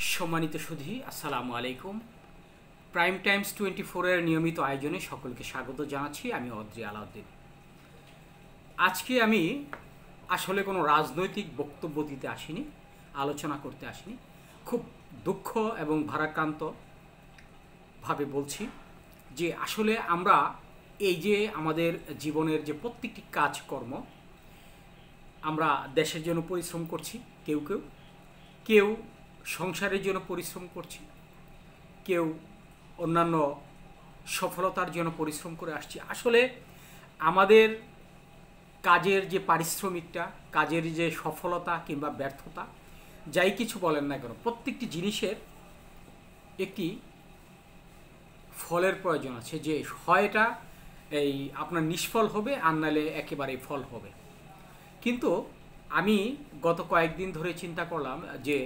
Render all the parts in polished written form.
সম্মানিত সুধী, আসসালামু আলাইকুম। প্রাইম টাইমস 24-এর নিয়মিত আয়োজনে সকলকে স্বাগত জানাচ্ছি। আমি অদ্রি আলাউদ্দিন। আজকে আমি আসলে কোনো রাজনৈতিক বক্তব্য দিতে আসিনি, আলোচনা করতে আসিনি। খুব দুঃখ এবং ভারাক্রান্তভাবে বলছি যে আসলে আমরা এই যে আমাদের জীবনের যে প্রত্যেকটি কাজকর্ম, আমরা দেশের জন্য পরিশ্রম করছি, কেউ কেউ কেউ সংসারের জন্য পরিশ্রম করছি, কেউ অন্যান্য সফলতার জন্য পরিশ্রম করে আসছি। আসলে আমাদের কাজের যে পারিশ্রমিকটা, কাজের যে সফলতা কিংবা ব্যর্থতা, যাই কিছু বলেন না কেন, প্রত্যেকটি জিনিসের একটি ফলের প্রয়োজন আছে, যে হয় এটা এই আপনার নিষ্ফল হবে আর নাহলে একেবারেই ফল হবে। কিন্তু আমি গত কয়েকদিন ধরে চিন্তা করলাম যে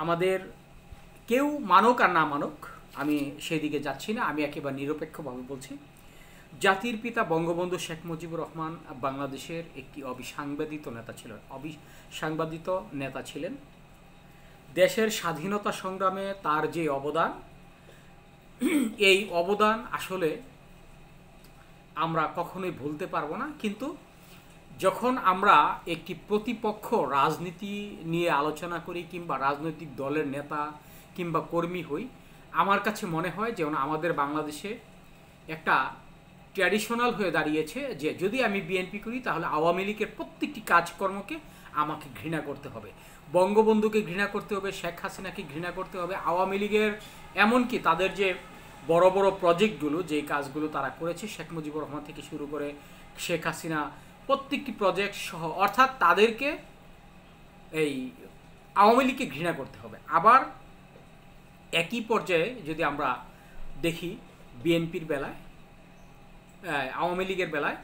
আমাদের কেউ মানক আর না মানক, আমি সেই দিকে যাচ্ছি না, আমি একেবারে নিরপেক্ষভাবে বলছি। জাতির পিতা বঙ্গবন্ধু শেখ মুজিবুর রহমান বাংলাদেশের একটি অবিসাংবাদিত নেতা ছিলেন। দেশের স্বাধীনতা সংগ্রামে তার যে অবদান, এই অবদান আসলে আমরা কখনোই ভুলতে পারবো না। কিন্তু যখন আমরা একটি প্রতিপক্ষ রাজনীতি নিয়ে আলোচনা করি কিংবা রাজনৈতিক দলের নেতা কিংবা কর্মী হই, আমার কাছে মনে হয় যেন আমাদের বাংলাদেশে একটা ট্র্যাডিশনাল হয়ে দাঁড়িয়েছে যে যদি আমি বিএনপি করি তাহলে আওয়ামী লীগের প্রত্যেকটি কাজকর্মকে আমাকে ঘৃণা করতে হবে, বঙ্গবন্ধুকে ঘৃণা করতে হবে, শেখ হাসিনাকে ঘৃণা করতে হবে, আওয়ামী লীগের এমনকি তাদের যে বড় বড় প্রজেক্টগুলো, যে কাজগুলো তারা করেছে, শেখ মুজিবুর রহমান থেকে শুরু করে শেখ হাসিনা, প্রত্যেকটি প্রজেক্ট সহ, অর্থাৎ তাদেরকে এই আওয়ামী লীগকে ঘৃণা করতে হবে। আবার একই পর্যায়ে যদি আমরা দেখি বিএনপির বেলায়, আওয়ামী লীগের বেলায়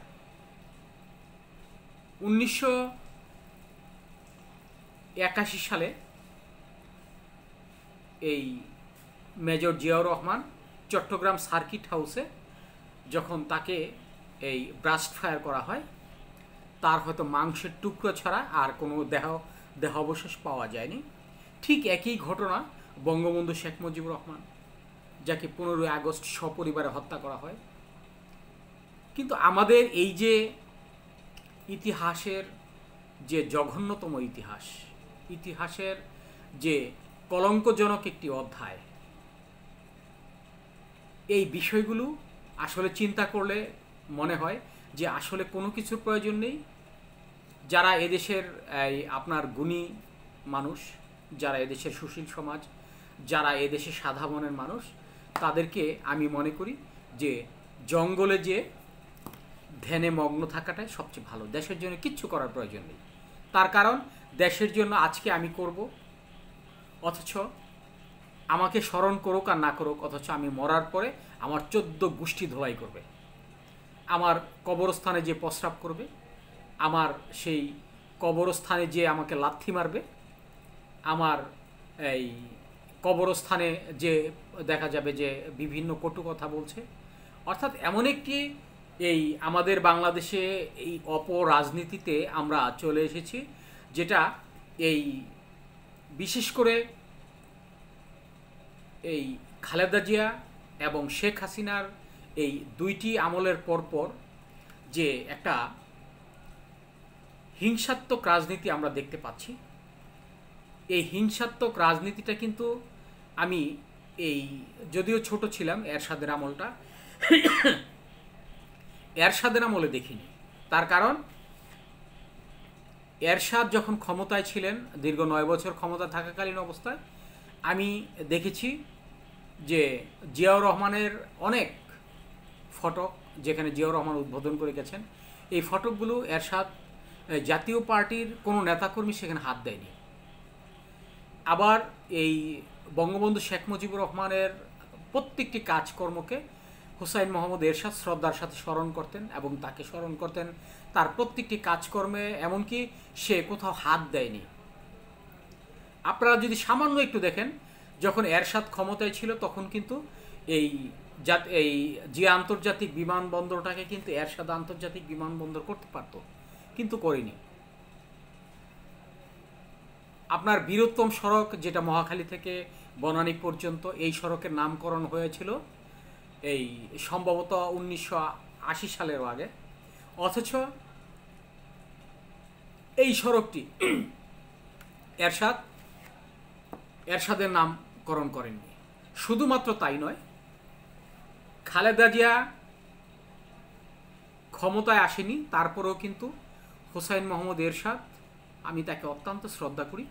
1981 সালে এই মেজর জিয়াউর রহমান চট্টগ্রাম সার্কিট হাউসে যখন তাকে এই ব্রাস্ট ফায়ার করা হয়, তার হয়তো মাংসের টুকরো ছাড়া আর কোনো দেহাবশেষ পাওয়া যায়নি। ঠিক একই ঘটনা বঙ্গবন্ধু শেখ মুজিবুর রহমান, যাকে 15ই আগস্ট সপরিবারে হত্যা করা হয়। কিন্তু আমাদের এই যে ইতিহাসের যে জঘন্যতম ইতিহাসের যে কলঙ্কজনক একটি অধ্যায়, এই বিষয়গুলো আসলে চিন্তা করলে মনে হয় যে আসলে কোনো কিছুর প্রয়োজন নেই। যারা এদেশের আপনার গুণী মানুষ, যারা এদেশের সুশীল সমাজ, যারা এদেশের সাধারণের মানুষ, তাদেরকে আমি মনে করি যে জঙ্গলে যে ধ্যানে মগ্ন থাকাটাই সবচেয়ে ভালো। দেশের জন্য কিচ্ছু করার প্রয়োজন নেই। তার কারণ দেশের জন্য আজকে আমি করব, অথচ আমাকে স্মরণ করুক আর না করুক, অথচ আমি মরার পরে আমার 14 গোষ্ঠী ধোলাই করবে, আমার কবরস্থানে যে প্রস্রাব করবে, আমার সেই কবরস্থানে যে আমাকে লাথি মারবে, আমার এই কবরস্থানে যে দেখা যাবে যে বিভিন্ন কটু কথা বলছে। অর্থাৎ এমন একটি এই আমাদের বাংলাদেশে এই অপরাজনীতিতে আমরা চলে এসেছি, যেটা এই বিশেষ করে এই খালেদা জিয়া এবং শেখ হাসিনার এই দুইটি আমলের পরপর যে একটা হিংসাত্মক রাজনীতি আমরা দেখতে পাচ্ছি। এই হিংসাত্মক রাজনীতিটা কিন্তু আমি এই যদিও ছোট ছিলাম, এরশাদের আমলে দেখিনি। তার কারণ এরশাদ যখন ক্ষমতায় ছিলেন, দীর্ঘ 9 বছর ক্ষমতা থাকাকালীন অবস্থায় আমি দেখেছি যে জিয়াউর রহমানের অনেক ফটক, যেখানে জিয়াউর রহমান উদ্বোধন করে গেছেন, এই ফটকগুলো এরশাদ জাতীয় পার্টির কোনো নেতাকর্মী সেখানে হাত দেয়নি। আবার এই বঙ্গবন্ধু শেখ মুজিবুর রহমানের প্রত্যেকটি কাজকর্মকে হুসাইন মোহাম্মদ এরশাদ শ্রদ্ধার সাথে স্মরণ করতেন এবং তাকে স্মরণ করতেন তার প্রত্যেকটি কাজকর্মে, এমনকি সে কোথাও হাত দেয়নি। আপনারা যদি সামান্য একটু দেখেন, যখন এরশাদ ক্ষমতায় ছিল তখন কিন্তু এই যে আন্তর্জাতিক বিমানবন্দরটাকে কিন্তু এরশাদ আন্তর্জাতিক বিমানবন্দর করতে পারত, কিন্তু করেনি। আপনার বীরোত্তম সড়ক যেটা মহাখালী থেকে বনানী পর্যন্ত, এই সড়কের নামকরণ হয়েছিল এই সম্ভবত 1980 সালেরও আগে। অথচ এই সড়কটি এরশাদের নামকরণ করেননি। শুধুমাত্র তাই নয়, খালেদা জিয়া ক্ষমতায় আসেনি, তারপরেও কিন্তু হোসাইন মোহাম্মদ এরশাদ, আমি তাকে অত্যন্ত শ্রদ্ধা করি,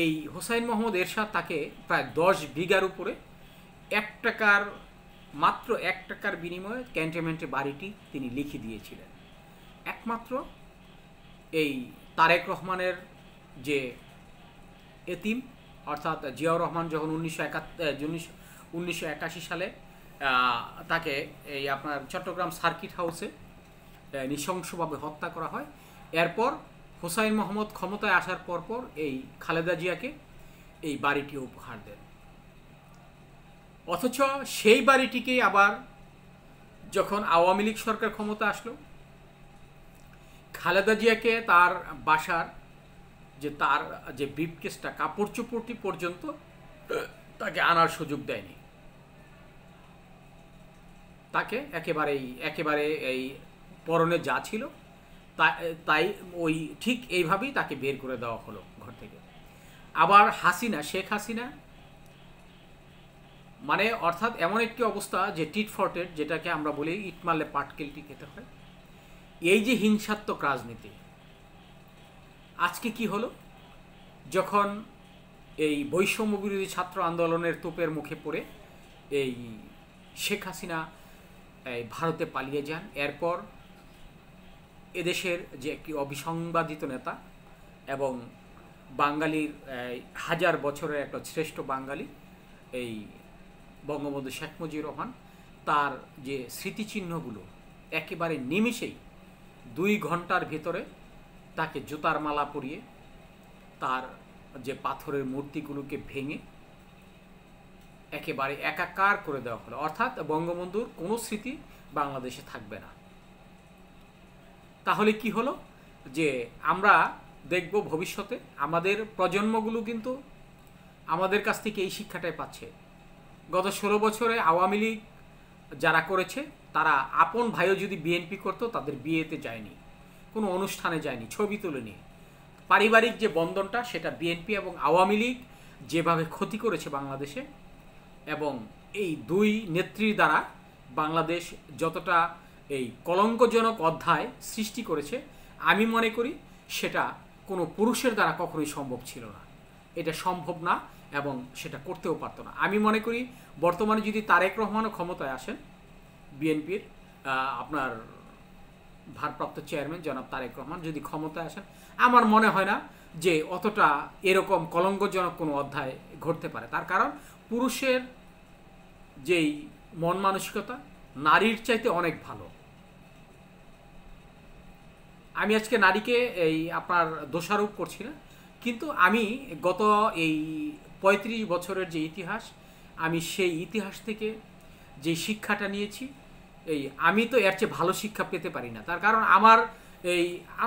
এই হোসাইন মোহাম্মদ এরশাদ তাকে প্রায় 10 বিঘার উপরে মাত্র 1 টাকার বিনিময়ে ক্যান্টনমেন্টে বাড়িটি তিনি লিখে দিয়েছিলেন। একমাত্র এই তারেক রহমানের যে এতিম, অর্থাৎ জিয়াউর রহমান যখন 1981 সালে তাকে এই আপনার চট্টগ্রাম সার্কিট হাউসে নৃশংসভাবে হত্যা করা হয়, এরপর হোসাইন মোহাম্মদ ক্ষমতায় আসার পরপর এই খালেদা জিয়াকে এই বাড়িটি উপহার দেন। অথচ সেই বাড়িটিকেই আবার যখন আওয়ামী লীগ সরকার ক্ষমতা আসলো, খালেদা জিয়াকে তার বাসার তার যে ব্রিফকেসটা, কাপড় চোপড়টি পর্যন্ত তাকে আনার সুযোগ দেয়নি। তাকে একেবারে এই পরনে যা ছিল তাই ওই ঠিক এইভাবেই তাকে বের করে দেওয়া হলো ঘর থেকে। আবার শেখ হাসিনা মানে অর্থাৎ এমন একটি অবস্থা যে টিট ফর টেট, যেটাকে আমরা বলি ইট মারলে পাটকেলটি খেতে হয়। এই যে হিংসাত্মক রাজনীতি, আজকে কি হলো, যখন এই বৈষম্য বিরোধী ছাত্র আন্দোলনের তোপের মুখে পড়ে এই শেখ হাসিনা ভারতে পালিয়ে যান, এরপর এদেশের যে একটি অবিসংবাদিত নেতা এবং বাঙালির হাজার বছরের একটা শ্রেষ্ঠ বাঙালি এই বঙ্গবন্ধু শেখ মুজিবুর রহমান, তার যে স্মৃতিচিহ্নগুলো একেবারে নিমেষেই 2 ঘন্টার ভেতরে তাকে জুতার মালা পরিয়ে তার যে পাথরের মূর্তিগুলোকে ভেঙে একেবারে একাকার করে দেওয়া হলো। অর্থাৎ বঙ্গবন্ধুর কোনো স্মৃতি বাংলাদেশে থাকবে না। তাহলে কি হলো, যে আমরা দেখব ভবিষ্যতে আমাদের প্রজন্মগুলো কিন্তু আমাদের কাছ থেকে এই শিক্ষাটাই পাচ্ছে। গত 16 বছরে আওয়ামী লীগ যারা করেছে, তারা আপন ভাইও যদি বিএনপি করতো, তাদের বিয়েতে যায়নি, কোনো অনুষ্ঠানে যায়নি, ছবি তুলেনি। পারিবারিক যে বন্ধনটা, সেটা বিএনপি এবং আওয়ামী লীগ যেভাবে ক্ষতি করেছে বাংলাদেশে, এবং এই 2 নেত্রীর দ্বারা বাংলাদেশ যতটা এই কলঙ্কজনক অধ্যায় সৃষ্টি করেছে, আমি মনে করি সেটা কোনো পুরুষের দ্বারা কখনোই সম্ভব ছিল না। এটা সম্ভব না এবং সেটা করতেও পারতো না। আমি মনে করি বর্তমানে যদি তারেক রহমানও ক্ষমতায় আসেন, বিএনপির আপনার ভারপ্রাপ্ত চেয়ারম্যান জনাব তারেক রহমান যদি ক্ষমতায় আসেন, আমার মনে হয় না যে অতটা এরকম কলঙ্কজনক কোনো অধ্যায় ঘটতে পারে। তার কারণ পুরুষের যেই মন মানসিকতা নারীর চাইতে অনেক ভালো। আমি আজকে নারীকে এই আপনার দোষারোপ করছি না, কিন্তু আমি গত এই 35 বছরের যে ইতিহাস, আমি সেই ইতিহাস থেকে যে শিক্ষাটা নিয়েছি, আমি তো এর চেয়ে ভালো শিক্ষা পেতে পারি না। তার কারণ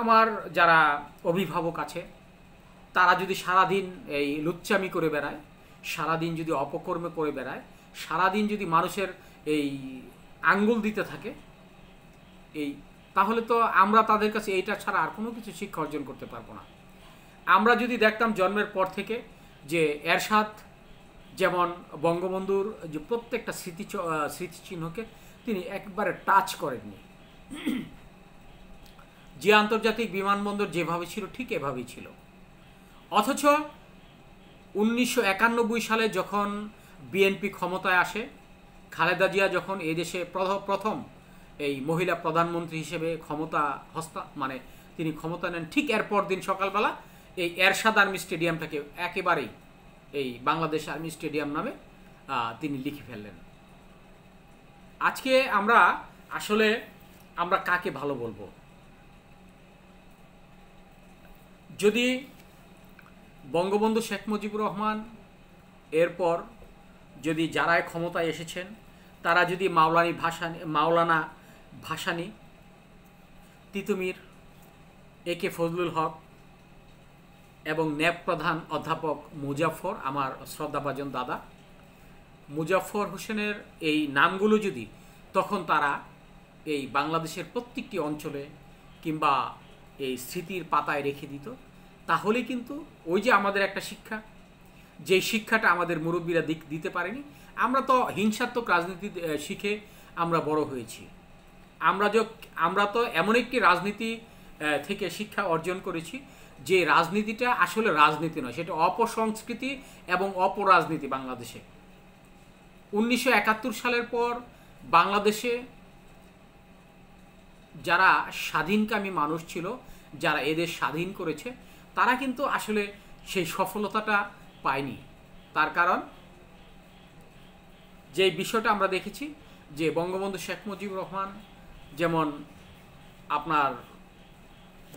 আমার যারা অভিভাবক আছে, তারা যদি সারাদিন লুচ্চামি করে বেড়ায়, সারাদিন যদি অপকর্মে করে বেড়ায়, সারাদিন যদি মানুষের আঙ্গুল দিতে থাকে, তাহলে তো আমরা তাদের কাছে এইটা ছাড়া আর কোনো কিছু শিক্ষা অর্জন করতে পারবো না। আমরা যদি দেখতাম জন্মের পর থেকে যে এরশাদ যেমন বঙ্গবন্ধুর যে প্রত্যেকটা স্মৃতিচিহ্নকে তিনি একবারে টাচ করেননি, যে আন্তর্জাতিক বিমানবন্দর যেভাবে ছিল ঠিক এভাবেই ছিল। অথচ 1991 সালে যখন বিএনপি ক্ষমতায় আসে, খালেদা জিয়া যখন এই দেশে প্রথম এই মহিলা প্রধানমন্ত্রী হিসেবে তিনি ক্ষমতা নেন, ঠিক এরপর দিন সকালবেলা এই এরশাদ আর্মি স্টেডিয়ামটাকে একেবারেই এই বাংলাদেশ আর্মি স্টেডিয়াম নামে তিনি লিখে ফেললেন। আজকে আমরা কাকে ভালো বলবো? যদি বঙ্গবন্ধু শেখ মুজিবুর রহমান এরপর যদি যারা ক্ষমতায় এসেছেন, তারা যদি মাওলানা ভাসানী, তিতুমির, একে ফজলুল হক, এবং ন্যাপ প্রধান অধ্যাপক মুজাফফর, আমার শ্রদ্ধাভাজন দাদা মুজাফফর হোসেনের এই নামগুলো যদি তখন তারা এই বাংলাদেশের প্রত্যেকটি অঞ্চলে কিংবা এই স্মৃতির পাতায় রেখে দিত, তাহলে কিন্তু ওই যে আমাদের একটা শিক্ষা, যেই শিক্ষাটা আমাদের মুরব্বীরা দিতে পারেনি। আমরা তো হিংসাত্মক রাজনীতি শিখে আমরা বড় হয়েছি। আমরা তো এমন একটি রাজনীতি থেকে শিক্ষা অর্জন করেছি যে রাজনীতিটা আসলে রাজনীতি নয়, সেটা অপসংস্কৃতি এবং অপরাজনীতি। বাংলাদেশে 1971 সালের পর বাংলাদেশে যারা স্বাধীনকামী মানুষ ছিল, যারা এদের স্বাধীন করেছে, তারা কিন্তু আসলে সেই সফলতাটা পায়নি। তার কারণ যে বিষয়টা আমরা দেখেছি যে বঙ্গবন্ধু শেখ মুজিবুর রহমান যেমন আপনার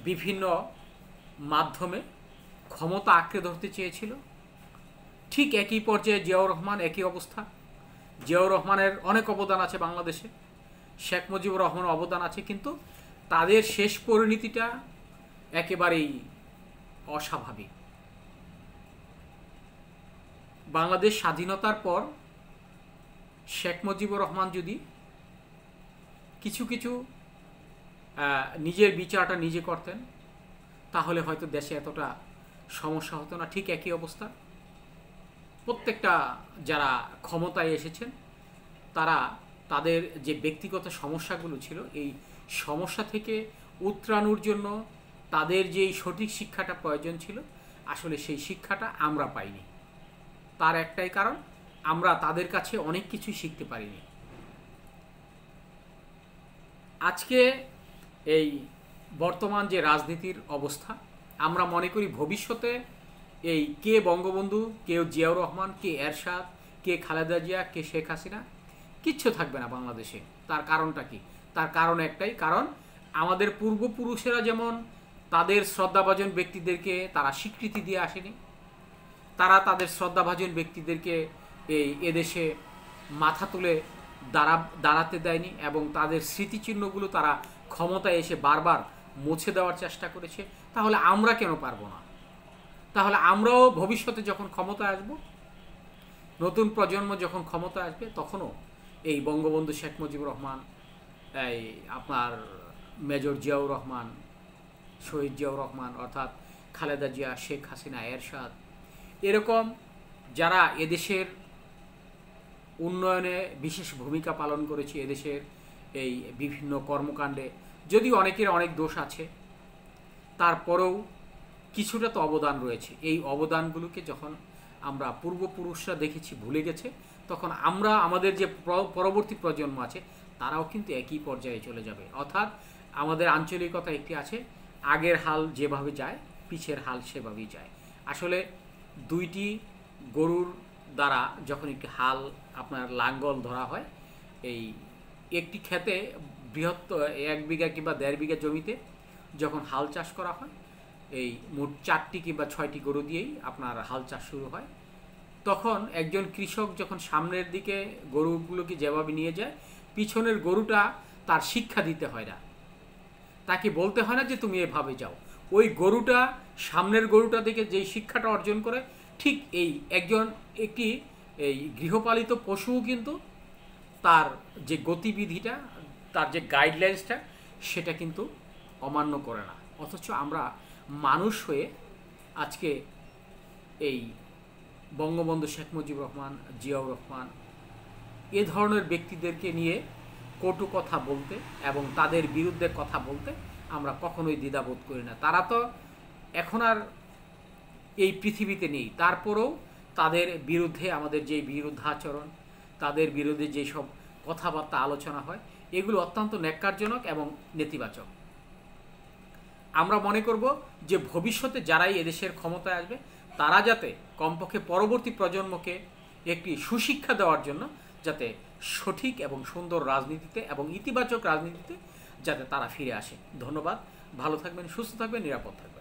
বিভিন্ন মাধ্যমে ক্ষমতা আঁকড়ে ধরতে চেয়েছিল, ঠিক একই পর্যায়ে জিয়াউর রহমান, একই অবস্থা। জিয়াউর রহমানের অনেক অবদান আছে বাংলাদেশে, শেখ মুজিবুর রহমানের অবদান আছে, কিন্তু তাদের শেষ পরিণতিটা একেবারেই অস্বাভাবিক। বাংলাদেশ স্বাধীনতার পর শেখ মুজিবুর রহমান যদি কিছু কিছু নিজের বিচারটা নিজে করতেন, তাহলে হয়তো দেশে এতটা সমস্যা হতো না। ঠিক একই অবস্থা প্রত্যেকটা যারা ক্ষমতায় এসেছেন, তারা তাদের যে ব্যক্তিগত সমস্যাগুলো ছিল, এই সমস্যা থেকে উত্তরানোর জন্য তাদের যে সঠিক শিক্ষাটা প্রয়োজন ছিল, আসলে সেই শিক্ষাটা আমরা পাইনি। তার একটাই কারণ, আমরা তাদের কাছে অনেক কিছুই শিখতে পারিনি। আজকে এই বর্তমান যে রাজনীতির অবস্থা, আমরা মনে করি ভবিষ্যতে এই কে বঙ্গবন্ধু, কেউ জিয়াউর রহমান, কে এরশাদ, কে খালেদা জিয়া, কে শেখ হাসিনা, কিচ্ছু থাকবে না বাংলাদেশে। তার কারণটা কি? তার কারণ একটাই, কারণ আমাদের পূর্বপুরুষেরা যেমন তাদের শ্রদ্ধাভাজন ব্যক্তিদেরকে তারা স্বীকৃতি দিয়ে আসেনি, তারা তাদের শ্রদ্ধাভাজন ব্যক্তিদেরকে এদেশে মাথা তুলে দাঁড়াতে দেয়নি, এবং তাদের স্মৃতিচিহ্নগুলো তারা ক্ষমতায় এসে বারবার মুছে দেওয়ার চেষ্টা করেছে। তাহলে আমরা কেন পারবো না? তাহলে আমরাও ভবিষ্যতে যখন ক্ষমতায় আসব, নতুন প্রজন্ম যখন ক্ষমতায় আসবে, তখনও এই বঙ্গবন্ধু শেখ মুজিবুর রহমান, এই আপনার মেজর জিয়াউর রহমান, শহীদ জিয়াউর রহমান অর্থাৎ খালেদা জিয়া, শেখ হাসিনা, এরশাদ, এরকম যারা এদেশের উন্নয়নে বিশেষ ভূমিকা পালন করেছে, এদেশের এই বিভিন্ন কর্মকাণ্ডে যদিও অনেকের অনেক দোষ আছে, তারপরেও কিছুটা তো অবদান রয়েছে। এই অবদানগুলোকে যখন আমরা পূর্বপুরুষরা দেখেছি ভুলে গেছে, তখন আমরা আমাদের যে পরবর্তী প্রজন্ম আছে, তারাও কিন্তু একই পর্যায়ে চলে যাবে। অর্থাৎ আমাদের আঞ্চলিকতা একটি আছে, আগের হাল যেভাবে যায়, পিছের হাল সেভাবেই যায়। আসলে দুইটি গরুর দ্বারা যখন একটি হাল আপনার লাঙ্গল ধরা হয়, এই একটি ক্ষেতে বৃহত্তর 1 বিঘা কিংবা 1.5 বিঘা জমিতে যখন হাল চাষ করা হয়, এই মোট 4টি কিংবা 6টি গরু দিয়েই আপনার হাল চাষ শুরু হয়। তখন একজন কৃষক যখন সামনের দিকে গরুগুলোকে যেভাবে নিয়ে যায়, পিছনের গরুটা তার শিক্ষা দিতে হয় না, তাকে বলতে হয় না যে তুমি এভাবে যাও। ওই গরুটা সামনের গরুটা দেখে যেই শিক্ষাটা অর্জন করে, ঠিক একটি গৃহপালিত পশুও কিন্তু তার যে গতিবিধিটা, তার যে গাইডলাইন্সটা, সেটা কিন্তু অমান্য করে না। অথচ আমরা মানুষ হয়ে আজকে এই বঙ্গবন্ধু শেখ মুজিবুর রহমান, জিয়াউর রহমান, এ ধরনের ব্যক্তিদেরকে নিয়ে কটু কথা বলতে এবং তাদের বিরুদ্ধে কথা বলতে আমরা কখনোই দ্বিধাবোধ করি না। তারা তো এখন আর এই পৃথিবীতে নেই, তারপরেও তাদের বিরুদ্ধে আমাদের যে বিরুদ্ধাচরণ, তাদের বিরুদ্ধে যেসব কথাবার্তা আলোচনা হয়, এগুলো অত্যন্ত ন্যাক্কারজনক এবং নেতিবাচক। আমরা মনে করব যে ভবিষ্যতে যারাই এদেশের ক্ষমতায় আসবে, তারা যাতে কমপক্ষে পরবর্তী প্রজন্মকে একটি সুশিক্ষা দেওয়ার জন্য যাতে সঠিক এবং সুন্দর রাজনীতিতে এবং ইতিবাচক রাজনীতিতে যাতে তারা ফিরে আসে। ধন্যবাদ। ভালো থাকবেন, সুস্থ থাকবেন, নিরাপদ থাকবেন।